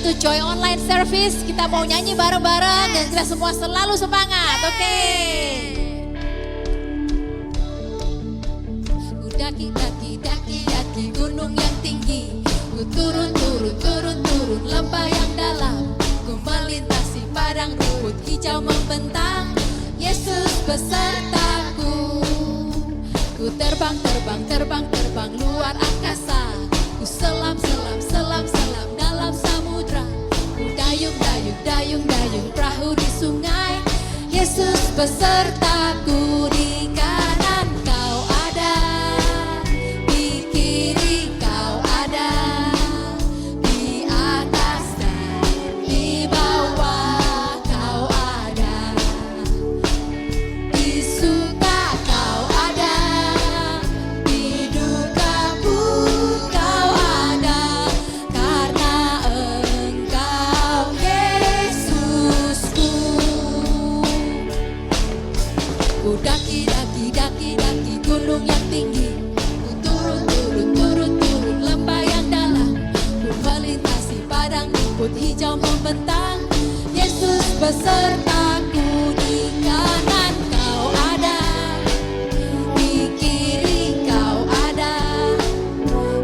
satu Joy Online Service. Kita mau nyanyi bareng-bareng dan kita semua selalu semangat. Oke. Ku daki gunung yang tinggi. Ku turun lembah yang dalam. Ku melintasi padang rumput hijau membentang. Yesus besertaku. Ku terbang luar angkasa. Ku selam dalam samudra. Ku dayung perahu di sungai. Yesus besertaku. Di kanan kau ada, di kiri kau ada, di atas dan di bawah kau ada, di suka kau ada, di duka pun kau ada, karena Engkau Yesusku. Ku daki gunung yang tinggi. Ku turun lembah yang dalam. Ku melintasi padang rumput hijau membentang. Yesus besertaku. Di kanan kau ada, di kiri kau ada,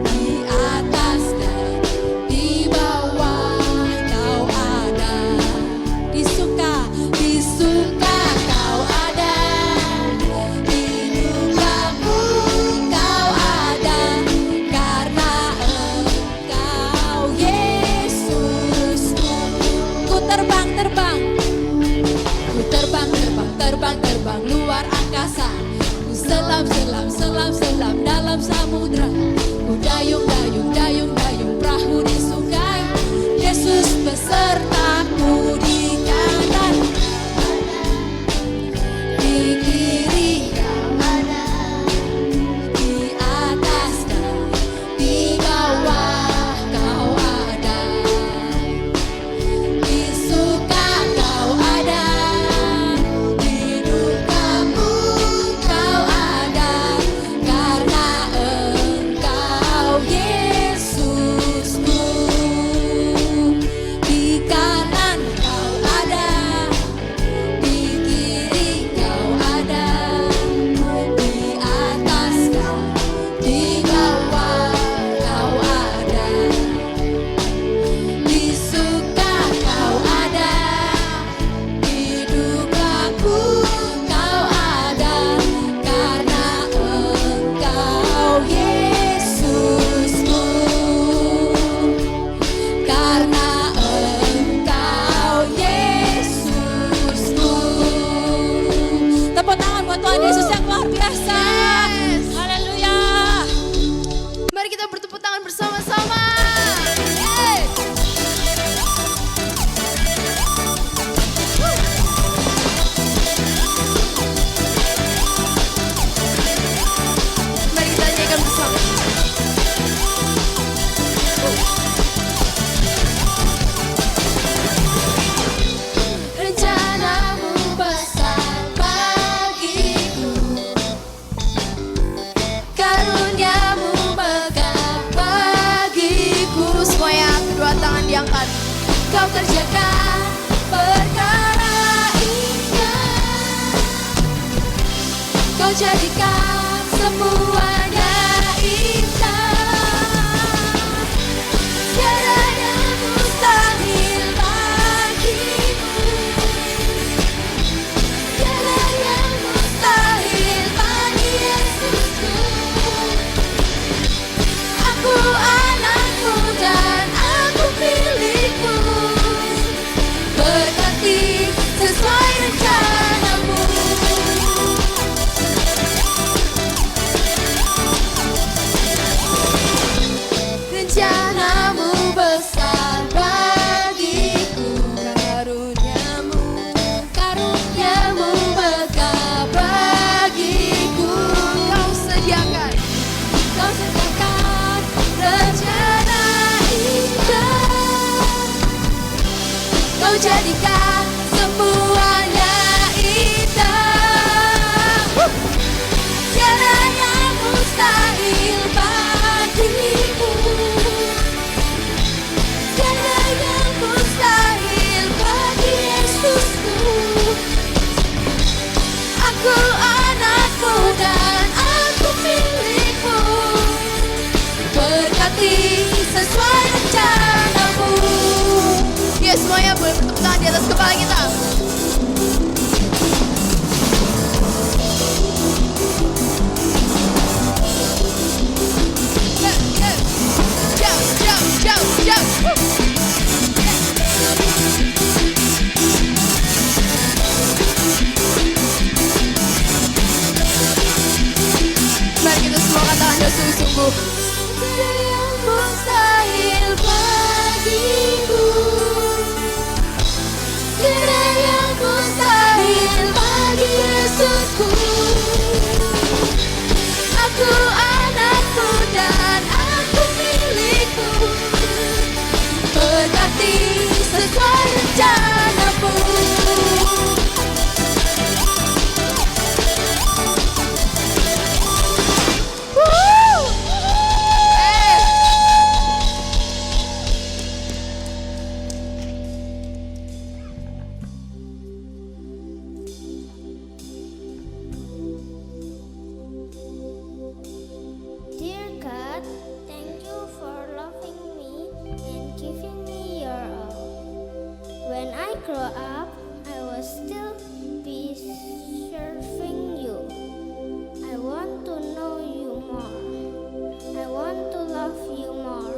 di atas dan di bawah kau ada, di suka kau ada, di duka pun kau ada, karena Engkau Yesusku. Ku terbang luar angkasa. Ku selam dalam samudra. Ku dayung perahu di sungai. Yesus besertaku. Di kanan di kiri kau ada, di atas dan di bawah kau ada, di suka kau ada, di duka pun kau ada, karena Engkau Yesusku. Di kanan kau ada, di kiri kau ada, di atas dan di bawah kau ada, di suka kau ada, di duka pun kau ada, karena Engkau Yesusku. Karena Engkau Yesusku. Tepuk tangan buat Tuhan Yesus yang luar biasa. Haleluya. Mari kita bertepuk tangan bersama-sama. Yeay. Mari kita nyanyikan bersama. Rencanamu besar bagiku, karuniamu megah bagiku. Semuanya kedua tangan diangkat. Kau kerjakan perkara indah, kau jadikan semuanya indah. Tiada yang mustahil bagimu, tiada yang mustahil bagi Yesusku. Aku anakmu dan aku milikmu, berkati sesuai rencanamu. Rencanamu besar bagiku, karuniamu megah bagiku. Kau sediakan rencana indah, kau jadikan semuanya indah. Tiada yang mustahil bagimu, tiada yang Mari kita. Mari kita semua katakan dengan sungguh-sungguh. Tiada yang mustahil bagiku, tiada yang mustahil bagi Yesusku. Aku anakmu dan aku milikmu, berarti sesuai rencanamu. Dear God, thank you for loving me and giving me your all. When I grow up, I will still be serving you. I want to know you more. I want to love you more.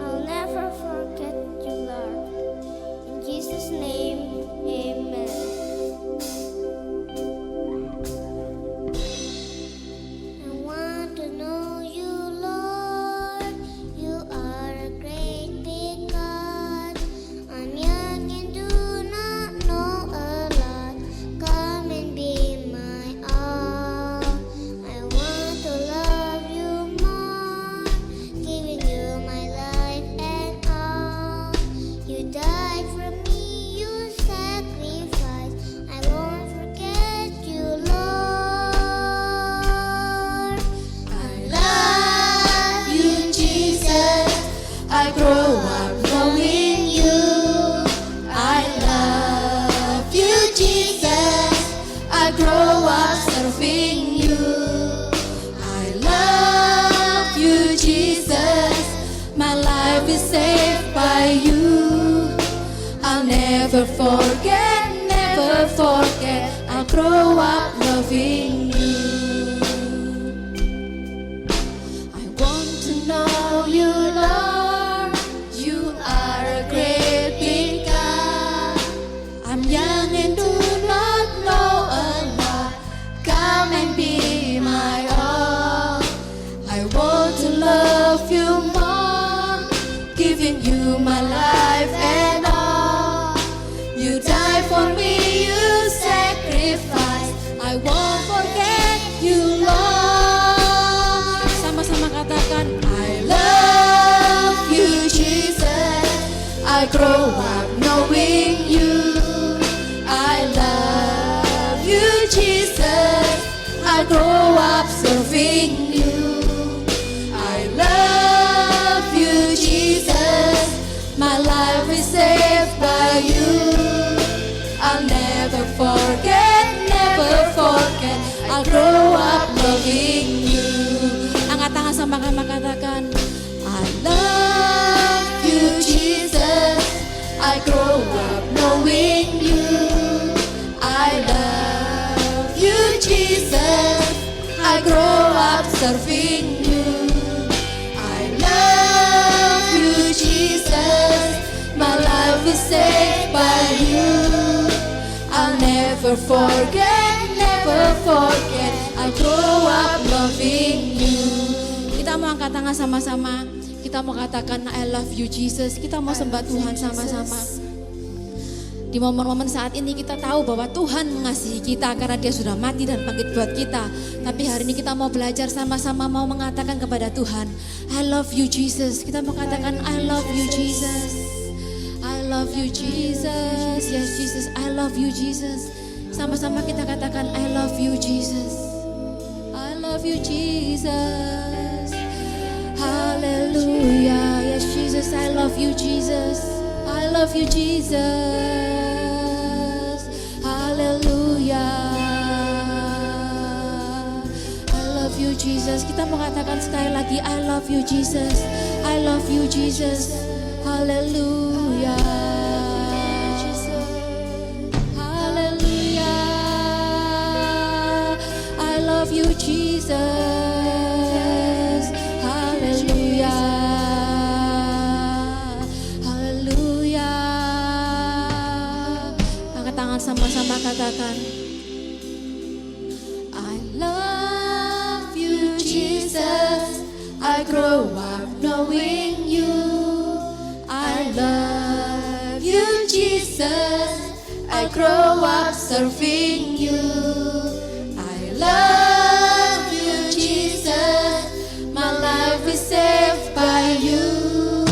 I'll never forget you, Lord. In Jesus' name, amen. I want to know you, Lord. You are a great big God. I'm young and do not know a lot. Come and be my all. I want to love you more, giving you my life and all. You died for me, you sacrificed. I won't forget you, Lord. I love you, Jesus. I grow up knowing you. I love you, Jesus. I grow up serving you. I love you, Jesus. My life is saved by you. I'll never forget, never forget. I'll grow up loving you. I want to know you, Lord. You are a great big God. I'm young and do not know a lot. Come and be my all. I want to love you more, giving you my life and all. You died for me, you sacrificed. I won't forget you, Lord. Sama-sama katakan, I love you, Jesus. I grow up knowing you. I love you, Jesus. I grow up serving you. I love you, Jesus. My life is saved by you. I'll never forget, never forget. I'll grow up loving you. angkat tangan sama-sama katakan, I love you, Jesus. I grow up knowing you. I love you, Jesus. I grow up serving you. I love you, Jesus. My life is saved by you. I'll never forget, never forget. I'll grow up loving you. kita mau angkat tangan sama-sama. Kita mau katakan, I love you Jesus. Kita mau sembah Tuhan sama-sama. Di momen-momen saat ini kita tahu bahwa Tuhan mengasihi kita karena Dia sudah mati dan bangkit buat kita. Tapi hari ini kita mau belajar sama-sama, mau mengatakan kepada Tuhan, I love you Jesus. Kita mau katakan, I love you Jesus. I love you Jesus. Yes Jesus, I love you Jesus. Sama-sama kita katakan, I love you Jesus. I love you Jesus. Hallelujah. Yes Jesus, I love you Jesus. I love you Jesus. Hallelujah. I love you Jesus. Kita mau katakan sekali lagi, I love you Jesus. I love you Jesus. Hallelujah. you Jesus. Haleluya. Haleluya. Angkat tangan sama-sama katakan, I love you Jesus. I grow up knowing you. I love you Jesus. I grow up serving you. I love you Jesus. My life is saved by you.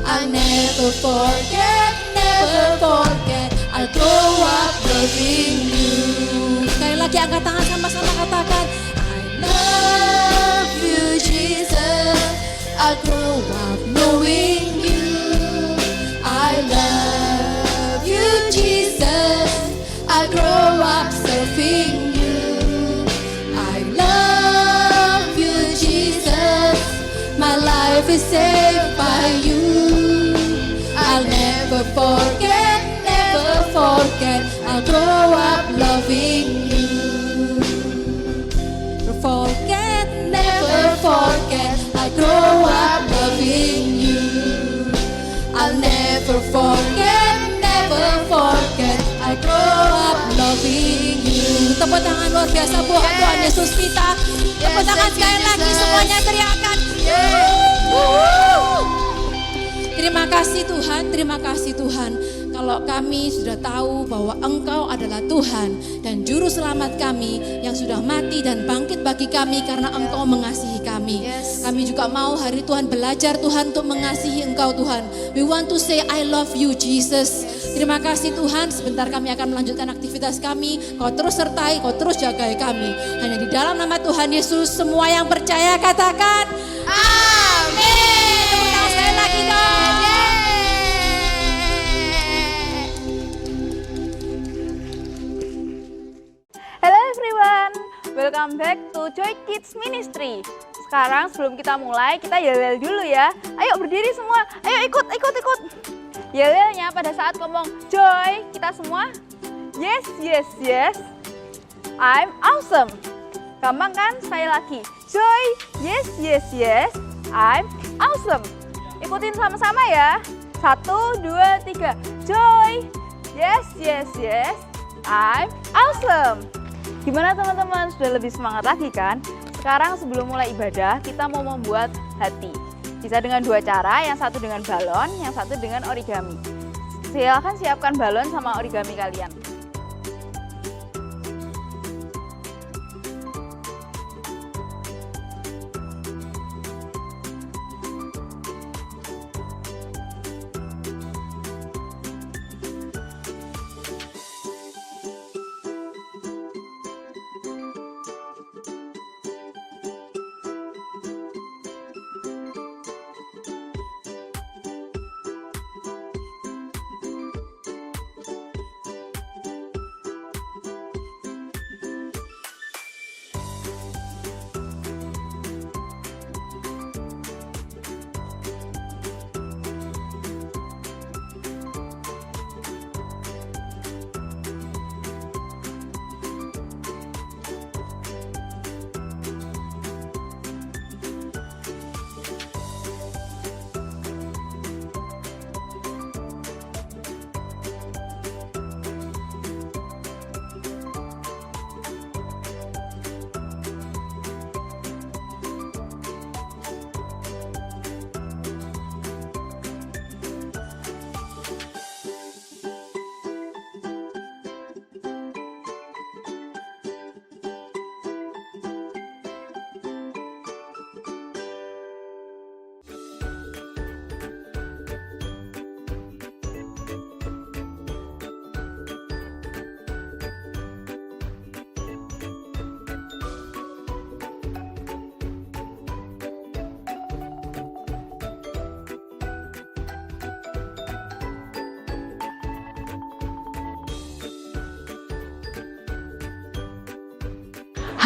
I'll never forget, never forget. I'll grow up loving you. Sekali lagi angkat tangan sama-sama katakan, I love you Jesus. I grow up knowing you. I love you Jesus. I grow up serving you. I love you Jesus. My life is saved by you. I'll never forget, never forget. I'll grow up loving you. Never forget, never forget. I'll grow up loving you. I'll never forget, never forget. I grow up loving you. Tepuk tangan luar biasa buat Tuhan Yesus kita. Tepuk tangan sekali lagi semuanya teriakan. Terima kasih Tuhan, terima kasih Tuhan. Kalau kami sudah tahu bahwa Engkau adalah Tuhan dan Juru Selamat kami yang sudah mati dan bangkit bagi kami karena Engkau mengasihi kami. Kami juga mau hari Tuhan belajar Tuhan untuk mengasihi Engkau Tuhan. We want to say I love you Jesus. Terima kasih Tuhan, sebentar kami akan melanjutkan aktivitas kami. Kau terus sertai, Kau terus jagai kami. Hanya di dalam nama Tuhan Yesus, semua yang percaya katakan amin. Tepuk tangan sekali lagi dong. Hello everyone, welcome back to Joy Kids Ministry. Sekarang sebelum kita mulai, kita yel-yel dulu ya. Ayo berdiri semua, ayo ikut. Yel-yelnya pada saat ngomong Joy, kita semua yes, yes, yes, I'm awesome. Gampang kan? Sekali lagi, Joy, yes, yes, yes, I'm awesome. Ikutin sama-sama ya. 1, 2, 3, Joy, yes, yes, yes, I'm awesome. Gimana teman-teman, sudah lebih semangat lagi kan? Sekarang sebelum mulai ibadah, kita mau membuat hati. Bisa dengan 2 cara, yang satu dengan balon, yang satu dengan origami. Silakan siapkan balon sama origami kalian.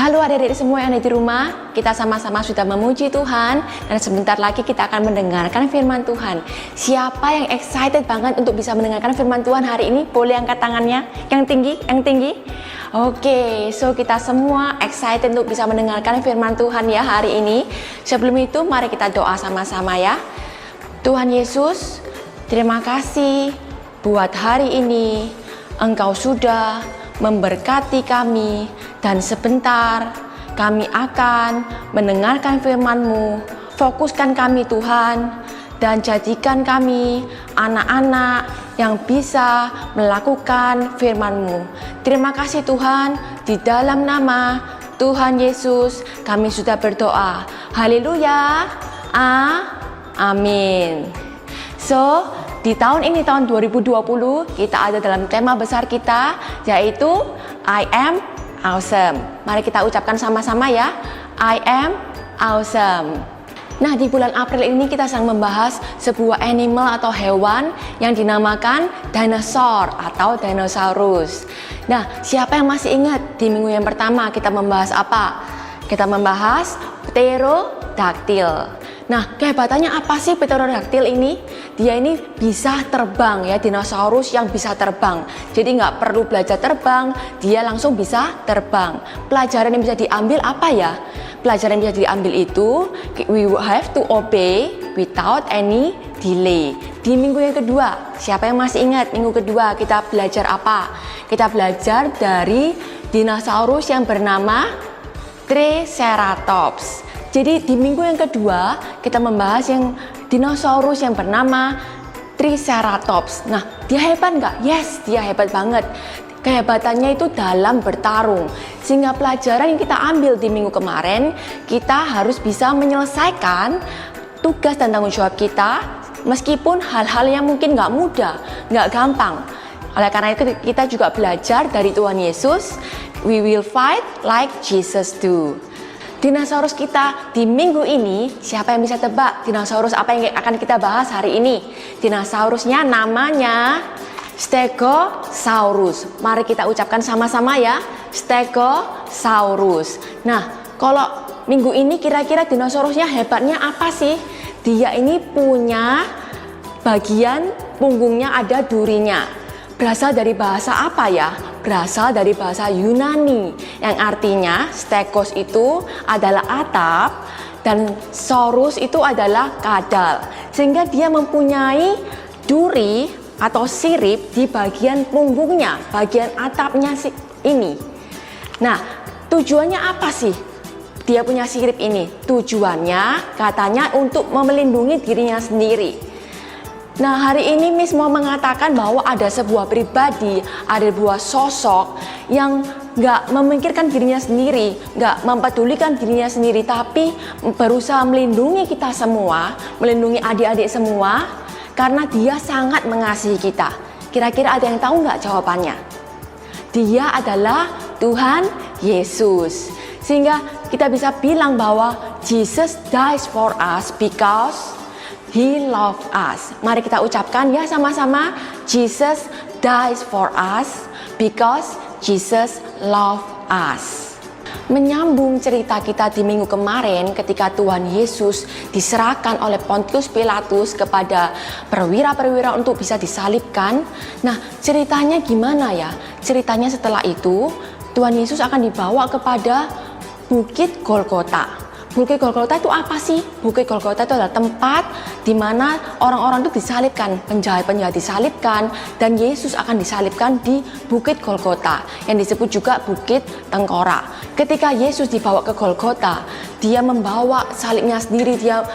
Halo adik-adik semua yang ada di rumah, kita sama-sama sudah memuji Tuhan dan sebentar lagi kita akan mendengarkan firman Tuhan. Siapa yang excited banget untuk bisa mendengarkan firman Tuhan hari ini? Boleh angkat tangannya, yang tinggi, yang tinggi. Oke, so kita semua excited untuk bisa mendengarkan firman Tuhan ya hari ini. Sebelum itu mari kita doa sama-sama ya. Tuhan Yesus, terima kasih buat hari ini. Engkau sudah memberkati kami dan sebentar kami akan mendengarkan firman-Mu. Fokuskan kami Tuhan dan jadikan kami anak-anak yang bisa melakukan firman-Mu. Terima kasih Tuhan, di dalam nama Tuhan Yesus kami sudah berdoa. Haleluya. Amin. So, di tahun ini, tahun 2020, kita ada dalam tema besar kita, yaitu I am awesome. Mari kita ucapkan sama-sama ya. I am awesome. Nah, di bulan April ini kita sedang membahas sebuah animal atau hewan yang dinamakan dinosaur atau dinosaurus. Nah, siapa yang masih ingat di minggu yang pertama kita membahas apa? Kita membahas pterodaktil. Nah, kehebatannya apa sih pterodaktil ini? Dia ini bisa terbang ya, dinosaurus yang bisa terbang. Jadi nggak perlu belajar terbang, dia langsung bisa terbang. Pelajaran yang bisa diambil apa ya? Pelajaran yang bisa diambil itu, we have to obey without any delay. Di minggu yang kedua, siapa yang masih ingat minggu kedua kita belajar apa? Kita belajar dari dinosaurus yang bernama Triceratops. Jadi di minggu yang kedua kita membahas yang dinosaurus yang bernama Triceratops. Nah, dia hebat nggak? Yes, dia hebat banget. Kehebatannya itu dalam bertarung. Sehingga pelajaran yang kita ambil di minggu kemarin, kita harus bisa menyelesaikan tugas dan tanggung jawab kita, meskipun hal-hal yang mungkin nggak mudah, nggak gampang. Oleh karena itu kita juga belajar dari Tuhan Yesus, we will fight like Jesus do. Dinosaurus kita di minggu ini, siapa yang bisa tebak dinosaurus apa yang akan kita bahas hari ini? Dinosaurusnya namanya Stegosaurus. Mari kita ucapkan sama-sama ya, Stegosaurus. Nah, kalau minggu ini kira-kira dinosaurusnya hebatnya apa sih? Dia ini punya bagian punggungnya ada durinya. Berasal dari bahasa apa ya? Berasal dari bahasa Yunani yang artinya stegos itu adalah atap dan saurus itu adalah kadal. Sehingga dia mempunyai duri atau sirip di bagian punggungnya, bagian atapnya ini. Nah, tujuannya apa sih? Dia punya sirip ini. Tujuannya katanya untuk melindungi dirinya sendiri. Nah, hari ini Miss mau mengatakan bahwa ada sebuah pribadi, ada sebuah sosok yang nggak memikirkan dirinya sendiri, nggak mempedulikan dirinya sendiri, tapi berusaha melindungi kita semua, melindungi adik-adik semua, karena dia sangat mengasihi kita. Kira-kira ada yang tahu nggak jawabannya? Dia adalah Tuhan Yesus. Sehingga kita bisa bilang bahwa Jesus dies for us because He loved us. Mari kita ucapkan ya sama-sama, Jesus dies for us because Jesus loved us. Menyambung cerita kita di minggu kemarin ketika Tuhan Yesus diserahkan oleh Pontius Pilatus kepada perwira-perwira untuk bisa disalibkan. Nah, ceritanya gimana ya? Ceritanya setelah itu Tuhan Yesus akan dibawa kepada Bukit Golgota. Bukit Golgota itu apa sih? Bukit Golgota itu adalah tempat di mana orang-orang itu disalibkan, penjahat-penjahat disalibkan, dan Yesus akan disalibkan di Bukit Golgota yang disebut juga Bukit Tengkorak. Ketika Yesus dibawa ke Golgota, dia membawa salibnya sendiri, dia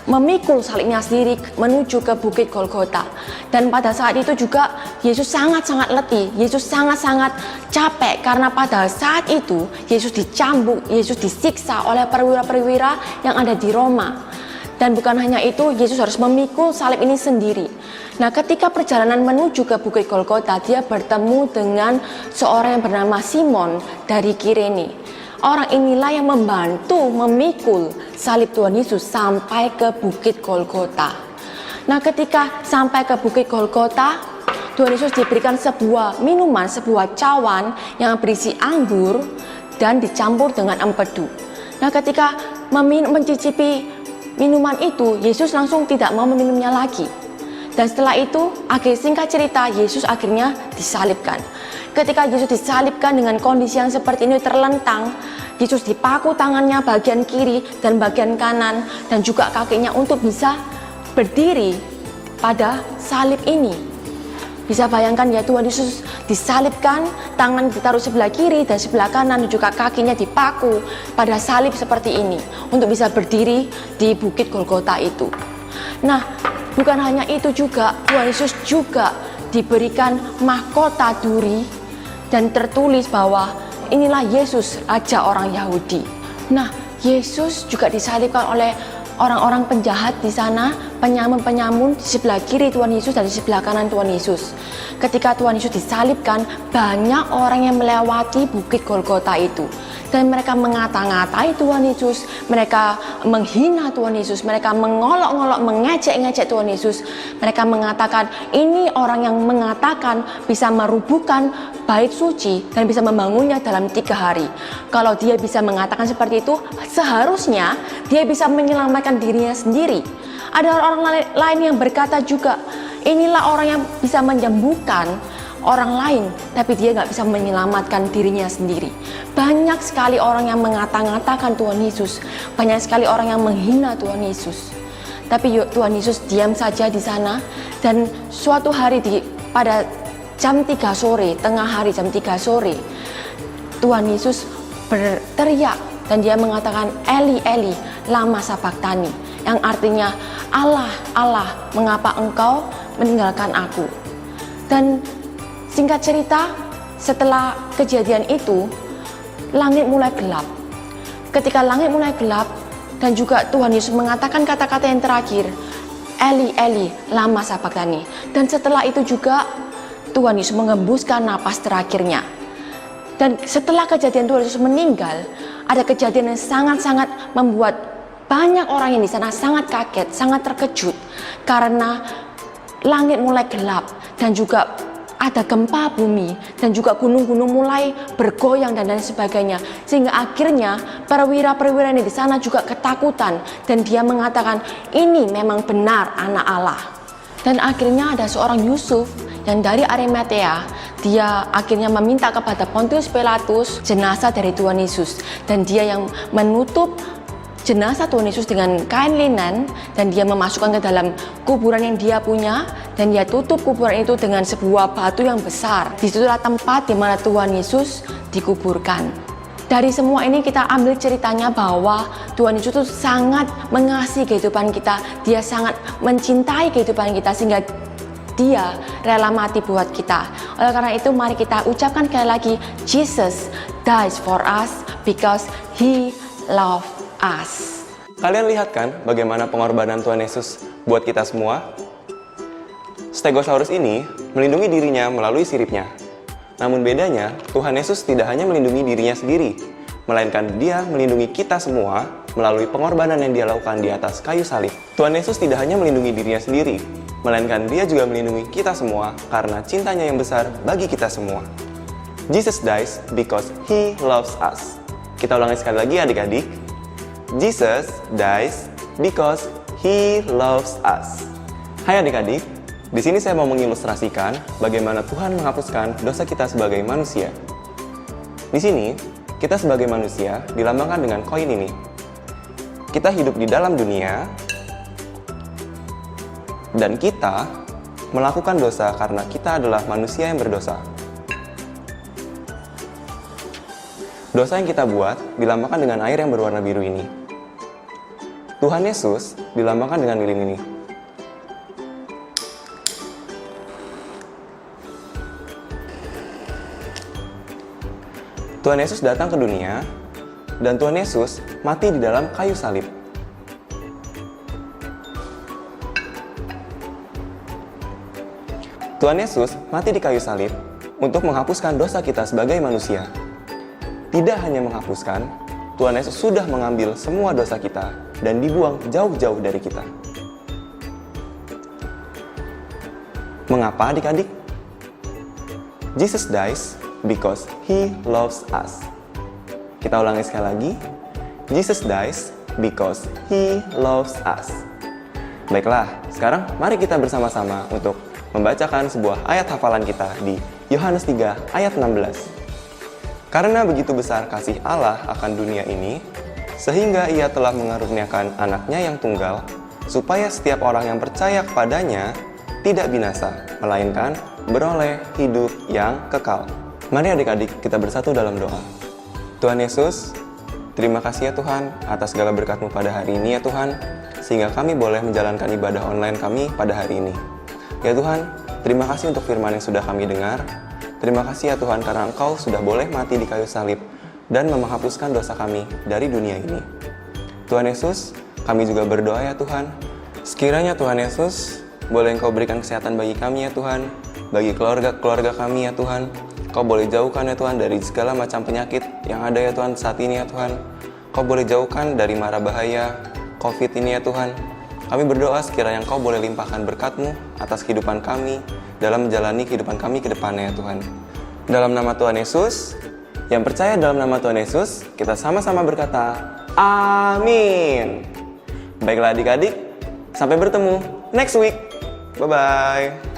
memikul salibnya sendiri menuju ke Bukit Golgota. Dan pada saat itu juga Yesus sangat-sangat letih, Yesus sangat-sangat capek karena pada saat itu Yesus dicambuk, Yesus disiksa oleh perwira-perwira yang ada di Roma. Dan bukan hanya itu, Yesus harus memikul salib ini sendiri. Nah, ketika perjalanan menuju ke Bukit Golgota, dia bertemu dengan seorang yang bernama Simon dari Kirene. Orang inilah yang membantu memikul salib Tuhan Yesus sampai ke Bukit Golgota. Nah, ketika sampai ke Bukit Golgota, Tuhan Yesus diberikan sebuah minuman, sebuah cawan yang berisi anggur dan dicampur dengan empedu. Nah, ketika mencicipi minuman itu, Yesus langsung tidak mau meminumnya lagi. Dan setelah itu, akhir singkat cerita, Yesus akhirnya disalibkan. Ketika Yesus disalibkan dengan kondisi yang seperti ini terlentang, Yesus dipaku tangannya bagian kiri dan bagian kanan dan juga kakinya untuk bisa berdiri pada salib ini. Bisa bayangkan ya, Tuhan Yesus disalibkan, tangan ditaruh sebelah kiri dan sebelah kanan dan juga kakinya dipaku pada salib seperti ini untuk bisa berdiri di Bukit Golgota itu. Nah, bukan hanya itu juga, Tuhan Yesus juga diberikan mahkota duri dan tertulis bahwa inilah Yesus, Raja orang Yahudi. Nah, Yesus juga disalibkan oleh orang-orang penjahat di sana, penyamun-penyamun di sebelah kiri Tuhan Yesus dan di sebelah kanan Tuhan Yesus. Ketika Tuhan Yesus disalibkan, banyak orang yang melewati Bukit Golgota itu. Dan mereka mengata-ngatai Tuhan Yesus, mereka menghina Tuhan Yesus, mereka mengolok-ngolok, mengejek-ngejek Tuhan Yesus. Mereka mengatakan, ini orang yang mengatakan bisa merubuhkan bait suci dan bisa membangunnya dalam 3 hari. Kalau dia bisa mengatakan seperti itu, seharusnya dia bisa menyelamatkan dirinya sendiri. Ada orang lain yang berkata juga, inilah orang yang bisa menyembuhkan orang lain, tapi dia nggak bisa menyelamatkan dirinya sendiri. Banyak sekali orang yang mengata-ngatakan Tuhan Yesus, banyak sekali orang yang menghina Tuhan Yesus. Tapi Tuhan Yesus diam saja di sana, dan suatu hari pada jam 3 sore, tengah hari jam 3 sore, Tuhan Yesus berteriak dan dia mengatakan, Eli, Eli, lama sabachthani, yang artinya, Allah, Allah, mengapa engkau meninggalkan aku? Dan singkat cerita, setelah kejadian itu, langit mulai gelap. Ketika langit mulai gelap, dan juga Tuhan Yesus mengatakan kata-kata yang terakhir, Eli, Eli, lama sabachthani. Dan setelah itu juga, Tuhan Yesus mengembuskan napas terakhirnya. Dan setelah kejadian Tuhan Yesus meninggal, ada kejadian yang sangat-sangat membuat banyak orang yang di sana sangat kaget, sangat terkejut. Karena langit mulai gelap, dan juga ada gempa bumi, dan juga gunung-gunung mulai bergoyang dan lain sebagainya, sehingga akhirnya perwira-perwira di sana juga ketakutan dan dia mengatakan ini memang benar anak Allah. Dan akhirnya ada seorang Yusuf yang dari Arimatea, dia akhirnya meminta kepada Pontius Pilatus jenazah dari Tuhan Yesus, dan dia yang menutup jenazah Tuhan Yesus dengan kain linen, dan dia memasukkan ke dalam kuburan yang dia punya, dan dia tutup kuburan itu dengan sebuah batu yang besar. Disitulah tempat di mana Tuhan Yesus dikuburkan. Dari semua ini kita ambil ceritanya bahwa Tuhan Yesus itu sangat mengasihi kehidupan kita, dia sangat mencintai kehidupan kita sehingga dia rela mati buat kita. Oleh karena itu mari kita ucapkan sekali lagi, Jesus dies for us because He loved us. Kalian lihat kan bagaimana pengorbanan Tuhan Yesus buat kita semua? Stegosaurus ini melindungi dirinya melalui siripnya. Namun bedanya, Tuhan Yesus tidak hanya melindungi dirinya sendiri, melainkan dia melindungi kita semua melalui pengorbanan yang dia lakukan di atas kayu salib. Tuhan Yesus tidak hanya melindungi dirinya sendiri, melainkan dia juga melindungi kita semua karena cintanya yang besar bagi kita semua. Jesus dies because He loves us. Kita ulangi sekali lagi adik-adik. Jesus dies because He loves us. Hai adik-adik, di sini saya mau mengilustrasikan bagaimana Tuhan menghapuskan dosa kita sebagai manusia. Di sini, kita sebagai manusia dilambangkan dengan koin ini. Kita hidup di dalam dunia, dan kita melakukan dosa karena kita adalah manusia yang berdosa. Dosa yang kita buat dilambangkan dengan air yang berwarna biru ini. Tuhan Yesus dilambangkan dengan lilin ini. Tuhan Yesus datang ke dunia, dan Tuhan Yesus mati di dalam kayu salib. Tuhan Yesus mati di kayu salib untuk menghapuskan dosa kita sebagai manusia. Tidak hanya menghapuskan, Tuhan Yesus sudah mengambil semua dosa kita dan dibuang jauh-jauh dari kita. Mengapa adik-adik? Jesus dies because He loves us. Kita ulangi sekali lagi. Jesus dies because He loves us. Baiklah, sekarang mari kita bersama-sama untuk membacakan sebuah ayat hafalan kita di Yohanes 3 ayat 16. Karena begitu besar kasih Allah akan dunia ini, sehingga ia telah mengaruniakan anaknya yang tunggal, supaya setiap orang yang percaya kepadanya tidak binasa, melainkan beroleh hidup yang kekal. Mari adik-adik kita bersatu dalam doa. Tuhan Yesus, terima kasih ya Tuhan atas segala berkat-Mu pada hari ini ya Tuhan, sehingga kami boleh menjalankan ibadah online kami pada hari ini. Ya Tuhan, terima kasih untuk firman yang sudah kami dengar. Terima kasih ya Tuhan karena Engkau sudah boleh mati di kayu salib dan menghapuskan dosa kami dari dunia ini. Tuhan Yesus, kami juga berdoa ya Tuhan, sekiranya Tuhan Yesus, boleh Engkau berikan kesehatan bagi kami ya Tuhan, bagi keluarga kami ya Tuhan. Kau boleh jauhkan ya Tuhan dari segala macam penyakit yang ada ya Tuhan saat ini ya Tuhan. Kau boleh jauhkan dari mara bahaya COVID ini ya Tuhan. Kami berdoa sekiranya Engkau boleh limpahkan berkat-Mu atas kehidupan kami dalam menjalani kehidupan kami ke depannya ya Tuhan. Dalam nama Tuhan Yesus, yang percaya dalam nama Tuhan Yesus, kita sama-sama berkata, amin. Baiklah adik-adik, sampai bertemu next week. Bye-bye.